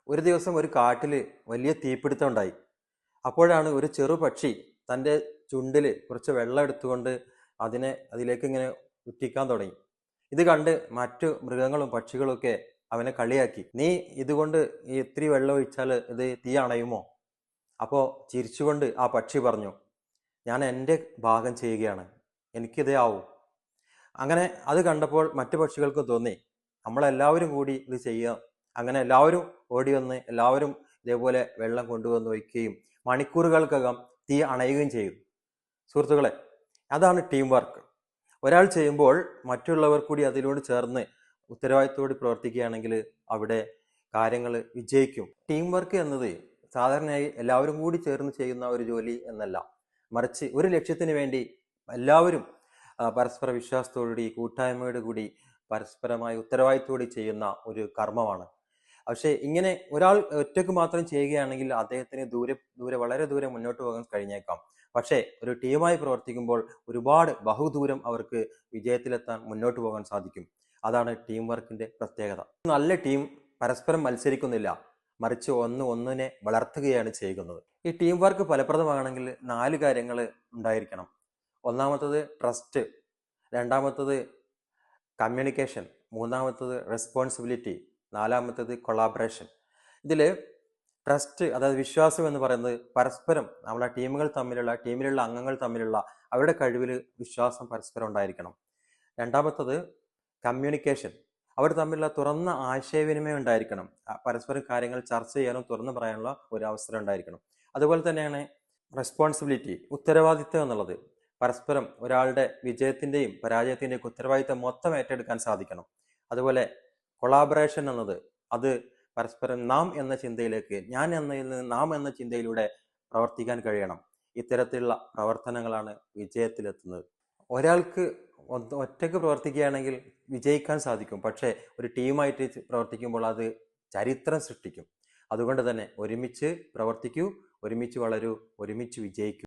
ഒരു ദിവസം ഒരു കാട്ടിൽ വലിയ തീപിടുത്തം ഉണ്ടായി. അപ്പോഴാണ് ഒരു ചെറു പക്ഷി തൻ്റെ ചുണ്ടിൽ കുറച്ച് വെള്ളം എടുത്തുകൊണ്ട് അതിലേക്ക് ഇങ്ങനെ ഉറ്റിക്കാൻ തുടങ്ങി. ഇത് കണ്ട് മറ്റു മൃഗങ്ങളും പക്ഷികളും ഒക്കെ അവനെ കളിയാക്കി. നീ ഇതുകൊണ്ട് ഇത്തിരി വെള്ളം ഒഴിച്ചാൽ ഇത് തീ അണയുമോ? അപ്പോൾ ചിരിച്ചുകൊണ്ട് ആ പക്ഷി പറഞ്ഞു, ഞാൻ എൻ്റെ ഭാഗം ചെയ്യുകയാണ്, എനിക്കിതേ ആവൂ. അങ്ങനെ അത് കണ്ടപ്പോൾ മറ്റു പക്ഷികൾക്ക് തോന്നി, നമ്മളെല്ലാവരും കൂടി ഇത് ചെയ്യാം. അങ്ങനെ എല്ലാവരും ഓടി വന്ന് എല്ലാവരും ഇതേപോലെ വെള്ളം കൊണ്ടുവന്ന് ഒഴിക്കുകയും മണിക്കൂറുകൾക്കകം തീ അണയുകയും ചെയ്തു. സുഹൃത്തുക്കളെ, അതാണ് ടീം വർക്ക്. ഒരാൾ ചെയ്യുമ്പോൾ മറ്റുള്ളവർ കൂടി അതിനോട് ചേർന്ന് ഉത്തരവാദിത്തോടെ പ്രവർത്തിക്കുകയാണെങ്കിൽ അവിടെ കാര്യങ്ങൾ വിജയിക്കും. ടീം വർക്ക് എന്നത് സാധാരണയായി എല്ലാവരും കൂടി ചേർന്ന് ചെയ്യുന്ന ഒരു ജോലി എന്നല്ല, മറിച്ച് ഒരു ലക്ഷ്യത്തിന് വേണ്ടി എല്ലാവരും പരസ്പര വിശ്വാസത്തോടുകൂടി കൂട്ടായ്മയോട് കൂടി പരസ്പരമായി ഉത്തരവാദിത്തോടെ ചെയ്യുന്ന ഒരു കർമ്മമാണ്. പക്ഷേ ഇങ്ങനെ ഒരാൾ ഒറ്റയ്ക്ക് മാത്രം ചെയ്യുകയാണെങ്കിൽ അദ്ദേഹത്തിന് വളരെ ദൂരെ മുന്നോട്ട് പോകാൻ കഴിഞ്ഞേക്കാം. പക്ഷേ ഒരു ടീമായി പ്രവർത്തിക്കുമ്പോൾ ഒരുപാട് ബഹുദൂരം അവർക്ക് വിജയത്തിലെത്താൻ മുന്നോട്ട് പോകാൻ സാധിക്കും. അതാണ് ടീം വർക്കിന്റെ പ്രത്യേകത. നല്ല ടീം പരസ്പരം മത്സരിക്കുന്നില്ല, മറിച്ച് ഒന്നിനെ വളർത്തുകയാണ് ചെയ്യുന്നത്. ഈ ടീം വർക്ക് ഫലപ്രദമാകണമെങ്കിൽ 4 കാര്യങ്ങൾ ഉണ്ടായിരിക്കണം. ഒന്നാമത്തത് ട്രസ്റ്റ്, രണ്ടാമത്തത് കമ്മ്യൂണിക്കേഷൻ, മൂന്നാമത്തത് റെസ്പോൺസിബിലിറ്റി, നാലാമത്തത് കൊളാബറേഷൻ. ഇതിൽ ട്രസ്റ്റ് അതായത് വിശ്വാസം എന്ന് പറയുന്നത് പരസ്പരം നമ്മളെ ടീമിലുള്ള അംഗങ്ങൾ തമ്മിലുള്ള അവരുടെ കഴിവിൽ വിശ്വാസം പരസ്പരം ഉണ്ടായിരിക്കണം. രണ്ടാമത്തത് കമ്മ്യൂണിക്കേഷൻ, അവർ തമ്മിലുള്ള തുറന്ന ആശയവിനിമയം ഉണ്ടായിരിക്കണം. പരസ്പരം കാര്യങ്ങൾ ചർച്ച ചെയ്യാനും തുറന്നു പറയാനുള്ള ഒരു അവസരം ഉണ്ടായിരിക്കണം. അതുപോലെ തന്നെയാണ് റെസ്പോൺസിബിലിറ്റി, ഉത്തരവാദിത്വം എന്നുള്ളത്. പരസ്പരം ഒരാളുടെ വിജയത്തിൻ്റെയും പരാജയത്തിൻ്റെയും ഉത്തരവാദിത്വം മൊത്തം ഏറ്റെടുക്കാൻ സാധിക്കണം. അതുപോലെ കൊളാബറേഷൻ എന്നത്, അത് പരസ്പരം നാം എന്ന ചിന്തയിലേക്ക് ഞാൻ എന്നതിൽ നിന്ന് നാം എന്ന ചിന്തയിലൂടെ പ്രവർത്തിക്കാൻ കഴിയണം. ഇത്തരത്തിലുള്ള പ്രവർത്തനങ്ങളാണ് വിജയത്തിലെത്തുന്നത്. ഒരാൾക്ക് ഒറ്റയ്ക്ക് പ്രവർത്തിക്കുകയാണെങ്കിൽ വിജയിക്കാൻ സാധിക്കും, പക്ഷേ ഒരു ടീമായിട്ട് പ്രവർത്തിക്കുമ്പോൾ അത് ചരിത്രം സൃഷ്ടിക്കും. അതുകൊണ്ട് തന്നെ ഒരുമിച്ച് പ്രവർത്തിക്കൂ, ഒരുമിച്ച് വളരൂ, ഒരുമിച്ച് വിജയിക്കൂ.